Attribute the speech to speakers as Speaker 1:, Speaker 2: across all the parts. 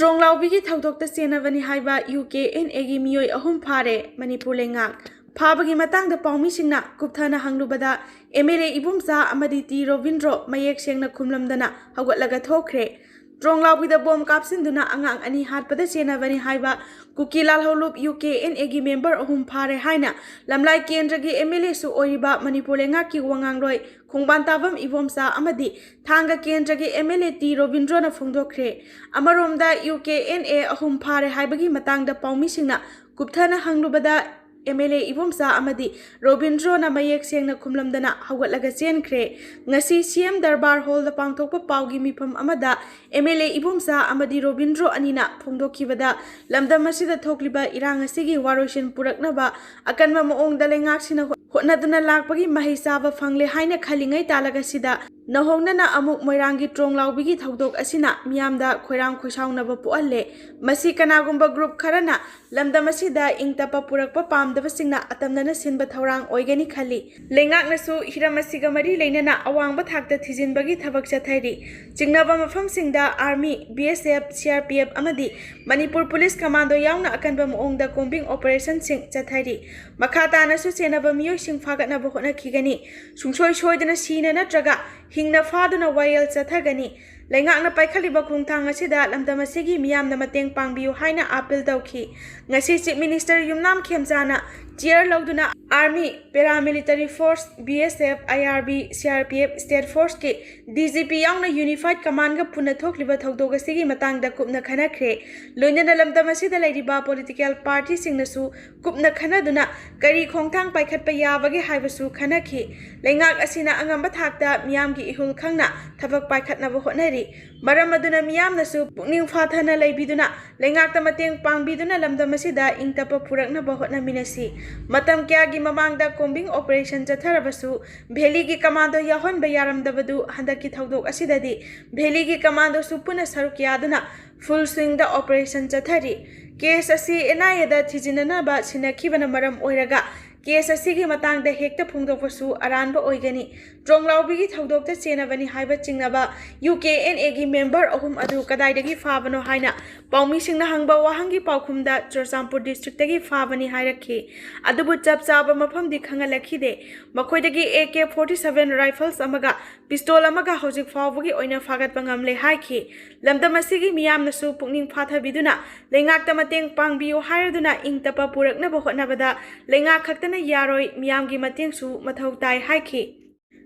Speaker 1: Stronglaubi Tautok Senavani Haiba UK and Egi Mioi Ahum Pare, Manipur Lengak. Fabagi Matang the Paumisina, Kuptana Hanglubada, Emere Ibumsa, Amaditi Rovindro, Mayek Shengna Kumlamdana, Hagot Lagatokre. Stronglaubi the bomb capsin duna Angang Ani Hat Padasena Vani Haiba, Kukilal Holup UK and Egi member Ahum Pare Haina, Lamlai Kendragi Emele Su Oiba, Manipur Lengaki Wangangroi, Kungbantavam Ibomsa Amadi, Tanga Kendragi Emele T Rovindrona Fundokre, Amaromda UKNA Ahum Pare Haibagi Matang the Paumisina, Kuptana Hanglubada. MLA Ibomsa Amadi, Robindrona Mayek Sengna Kumlamdana, Hagot Lagaziankre, Nasi CM Darbar Hall the Pangtopa Paugi Mipam Amada, MLA Ibomsa Amadi Robindro Anina, Pungdo Kivada, Lamda Masida Tokliba, Iranga Sigi, Waroshin Puraknaba, Akanma Moong Dalengaksina, Hotnaduna Lakpagi, Mahisava Fangle Haina Kalingai Talagasida, Nahonana Amuk Moirangi Stronglaubi Tautok Asina, Miamda, Koram Kushaunaba Puale, Masikanagumba Group Karana, Lamda Masida, Ingtapa Purakpa Pam. Davasingna atamdana sinba thaurang oigani khali lengaknasu hiramasiga mari leinana awangba thakta thijinbagi thabak chathairi jingnaba mafamsingda army BSF CRPF amadi Manipur Police Commando yauna akanba moongda combing operation sing chathairi makhata nasu senaba miyoi sing phagatna bohona khigani sungsoi soidana sina natraga hingna faduna wayel chathagani Lengakna Paikaliba Kungtang Asida, Lamdamasigi, Miam the Mateng Pangbiu, Haina Apil Dauki, Nasi Chief Minister Yumnam Kemzana, Tier Loduna, Army, Paramilitary Force, BSF, IRB, CRPF, State Force, DGP Young Unified Command Punatok Liba Togasigi Matang the Kupna Chennakhre, Lunana Lamdamasida Ladiba Political Party Singnasu, Kupna Kanaduna, Gari Kongtang Paikatpaya Vagi Haivasu Kanaki, Lengak Asina Angambatakta, Miamgi Ihul Kangna, Tabak Paikatna Honeri. Maramaduna Miamnasu, Puning Fatana Laibiduna, Lengakta Mateng Pangbiduna Lamdamasida, Intapa Purakna Bahotna Minasi, Matam Kyagi Mamangda Combing Operation Chatarabasu, Beligi Commando Yahon Bayaram Davadu, Handaki Taudo Asidadi, Beligi Commando Supuna Sarukiaduna, full swing the Operation Chatari, Case Asi Enayada Thajinlamba Sinnakhre Maram Oiraga. Case Sigi Matang the Hector Pundopasu, Aranba Oigani, Stronglaubi Taudo Senavani Haiba Chingnaba, UK and Egi member Ohum Adu Kadaidagi Favano Haina, Paumising the Hangba Wahangi Paukumda, Chorsampur District Tagi Favani Hierarchy, Adabu Chapsaba Mapam di Kangalakide, Makoidagi AK-47 rifles Amaga, Pistol Amaga Hosik Favagi Oina Fagat Bangamle Haiki, Lamdamasigi Miam the Su Puning Pata Biduna, Lengakta Mateng Pangbio Hireduna, Ingtapa Purakna Bohotnabada, Lengak Yaroi Miamgi Matingsu Matautai Haiki.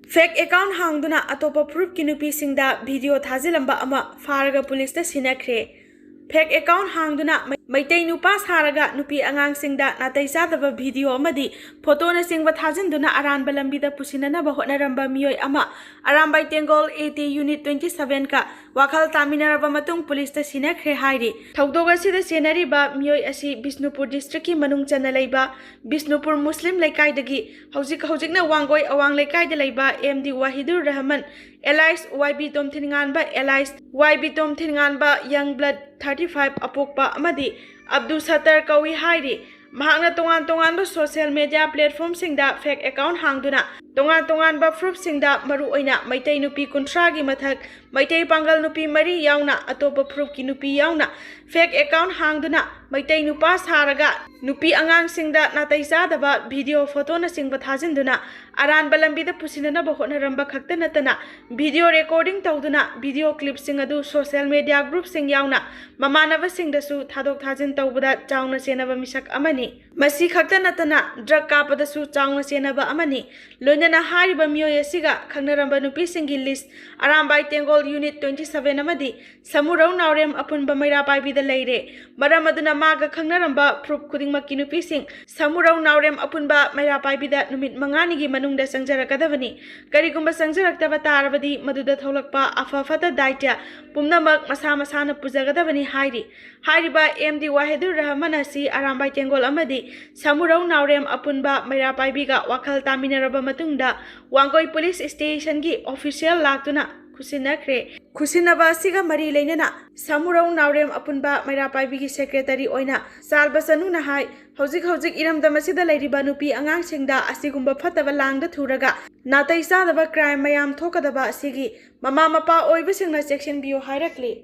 Speaker 1: Fake account hangduna atopa proof kinupi singda video Thajinlamba ama Pairaga police the Sinnakhre. Fake account hangduna Maitei nupa saraga nupi angang singda natai sadava video amadi photo na singba Thajinduna aran balambida pusinana bahotna ramba miyoi ama arambai tengol 80 unit 27 ka wakal taminaraba matung police the Sinnakhre hairi thaudoga sida senari ba miyoi asi Bishnupur district ki manung chana leiba Bishnupur Muslim laikai hojikna wangoi awang laikai da leiba MD Wahidur Rahman Elias YB Tom Thinganba Elias YB Tom Thinganba Young Blood 35 apokpa amadi Abdul Sattar Kawi Hairi Mahana Tongan social media platform singda fake account hangduna Tongan ba proof singda maru oina Maitei nupi kuntragi mathak Maitei pangal nupi mari yauna atopa proof ki nupi yauna fake account hangduna Maitei nupa saraga nupi angang singda natai sadaba video photo na singba thajinduna aran balambida pusinana bahotna ramba khakta natana video recording tawduna video clip sing adu social media group sing yauna mamanava singda su thadok thajin tawbada chauna senaba misak amani masi khakta natana drug kapada su chauna senaba amani loinana hariba miyoi asiga khangnaramba nupi singi list arambai tengol unit 27 amadi samurau naurem apunba maira paibida leire maramaduna maga khangnaramba proof kudingmakki nupi sing samurau naurem apunba maira paibida numit mangani gi manungda sangjarakadavani karigumba sangjaraktaba tarabadi maduda tholakpa afafata daitya pumnamak masa masana pujagadavani hairiba MD Wahidur Rahman asi arambai tengol amadi samurau naurem apunba maira paibiga wakal taminaraba matungda wangoi police station gi official laktuna Sinnakhre Siga Mari Lenana Samurau Naurem Apunba Maira Paibigi Secretary Oina Salbasanu Nahai Hojik Iram Damasida Lady Banupi Angang Singda Asigumba Fatava Langda Turaga Natai Sadava crime Mayam Tokadaba Sigi Mama Mapa Oibising section bio hierarchy.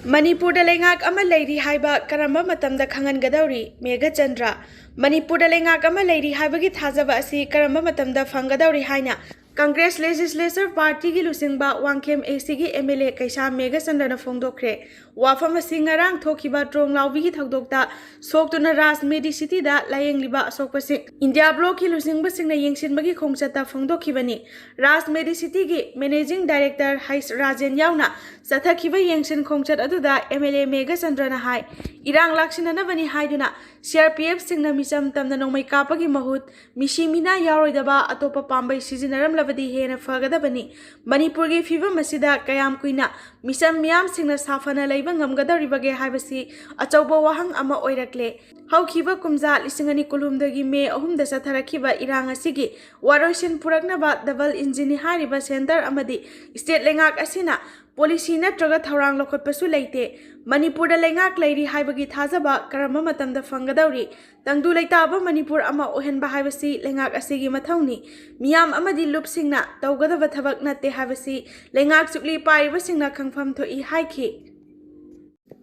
Speaker 1: Manipurda lengak ama leiri haiba karamba matamda khangangadawri Megha Chandra Manipurda lengak ama leiri haibagi thajaba asi karamba matamda fanggadawri haina Congress Legislature Party gi lusingba Wangkhem AC gi MLA Kaisa Megha Chandra na phongdokre wafam asi ngarang thokiba trong lawbi gi thakdokta soktuna Rajmedi City da layengliba asokpasi India Block gi lusingba singna yengsinbagi khongchata phongdokhibani Rajmedi City gi Managing Director Hais Rajen yauna Sathakiba yengsin khongchat aduda MLA Megha Chandra na hai irang laksinanabani haiduna CRPF singna misam tamna nongmai kapagi mahut mishimina yaroidaba atopa pambai sizinaram labadi hena fagadabani Manipur gi fiva masida kayam kuina misam miyam singna safana laiba ngamgadawribage haibasi achauba wahang ama oirakle haukiba kumja lisingani kulumdagi me ahumda satharakiba irang asigi waroisin puraknaba double engine hariba center amadi state lengak asina policy natraga thaurang lokhotpasu leite Manipurda lengak leiri haibagi thajaba karama matamda fangadawri tangdu leitaba Manipur ama ohenba haibasi lengak asigi mathauni miyam amadi lupsingna tawgadaba thabak natte haibasi lengak chukli paiba singna khangpham thoi haiki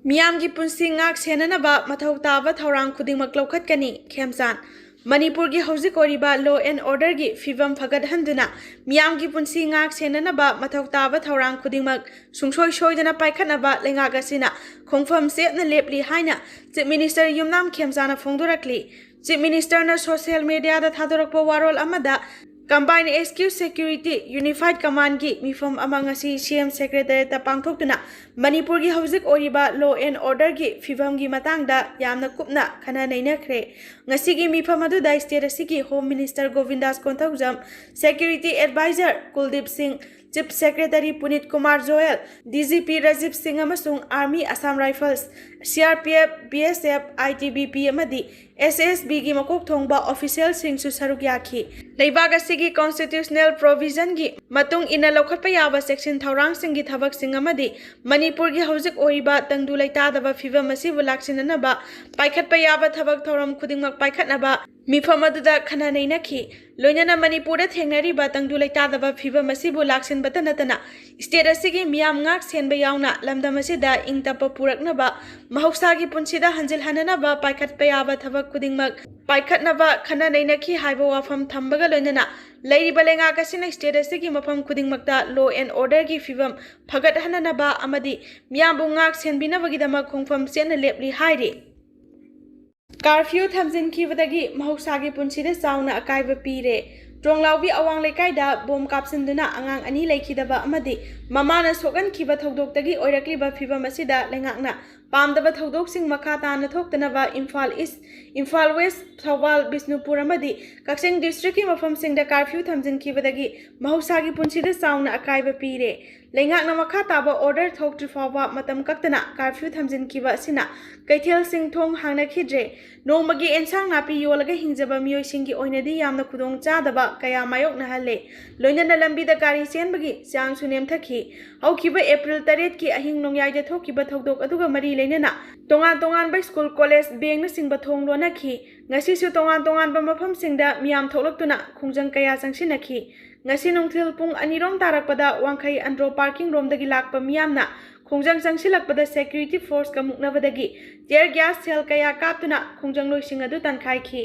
Speaker 1: Miyam gi punsi ngak senanaba mathau taba thaurang khudingmak lokhatkani khemsan Manipur gi hauzik oriba law and order gi fivam phagat handuna miyam gi punsi ngak senanaba mathau taba thaurang khudingmak sungsoi soidana paikhatnaba lengak asina khongpham sepna lepli haina chief minister yumnam khemsana phongdorakli chief minister na social media da thadorakpa warol amada Combined SQ Security Unified Command gi mifam amangasi CM Secretary ta pangthoktuna Manipur gi hauzik oriba law and order gi fivam gi matangda yamna kupna khana nainakhre ngasi gi mifam adu da state asigi Home Minister Govindas Kontaujam Security Advisor Kuldeep Singh Chief Secretary Punit Kumar Joel DGP Rajiv Singh amasung Army Assam Rifles CRPF BSF ITBP amadi SSB gi makok thongba official sing su saruk yakhi leibag asigi constitutional provision gi matung ina lokhatpa yaba section thaurang sing gi thabak sing amadi Manipur gi hauzik oriba tangdu leita daba fivam asi bulaksinana ba paikhatpa yaba thabak thoram khudingmak paikhatnaba mifam aduda khana nainakhi loinana Manipur da thengnari ba tangdu leita daba fivam asi bulaksin batanatana state asigi miyam ngak senba yauna lamdam asida ingtapa puraknaba mahausa punsida hanjil hananaba paikhatpa yaba thabak kudingmak paikhatnaba khana nainakhi haiba wafam thambaga loinana leiriba lengak asina state asigi mafam kudingmakta law and order gi fivam phagat hananaba amadi miyambu ngak senbinabagidama khongfam sena lepli hairi Curfew thamjinkhibadagi mahausa punsida chauna akaiba pire Tronglaubi awang lekaida bom kapsinduna angang ani lekhidaba amadi mamana sogan khiba thodokdagi oirakliba fibam asida lengakna pamdaba thodok makha tana thoktanaba Imphal East Imphal West Thawal Bisnupur amadi Kaksing district ki mafam singda curfew thamjinkhibadagi mahausa punsida chauna akaiba pire lengakna makha taba order thoktri fawa matam kaktana curfew thamjinkiba asina kaithel sing thong hangna khidre nongmagi ensang napi yolaga hingjaba miyoi singi oinadi yamna khudong chadaba kaya mayok na halle loinana lambi da gari senbagi chang sunem thakhi haukiba April 8 ki ahing nongyai da thokiba thodok aduga mari leinana tongan tongan ba school college beng na singba thong lona khi ngasi su tongan tongan ba mafam singda miyam tholaktuna khungjang kaya changsinakhi ngasi nongthil pung anirom tarakpada wangkhai andro parking room dagi lakpa miyamna khungjang changsilakpada security force ka muknabadagi tear gas cell kaya kaptuna khungjang loising adu tankhai khi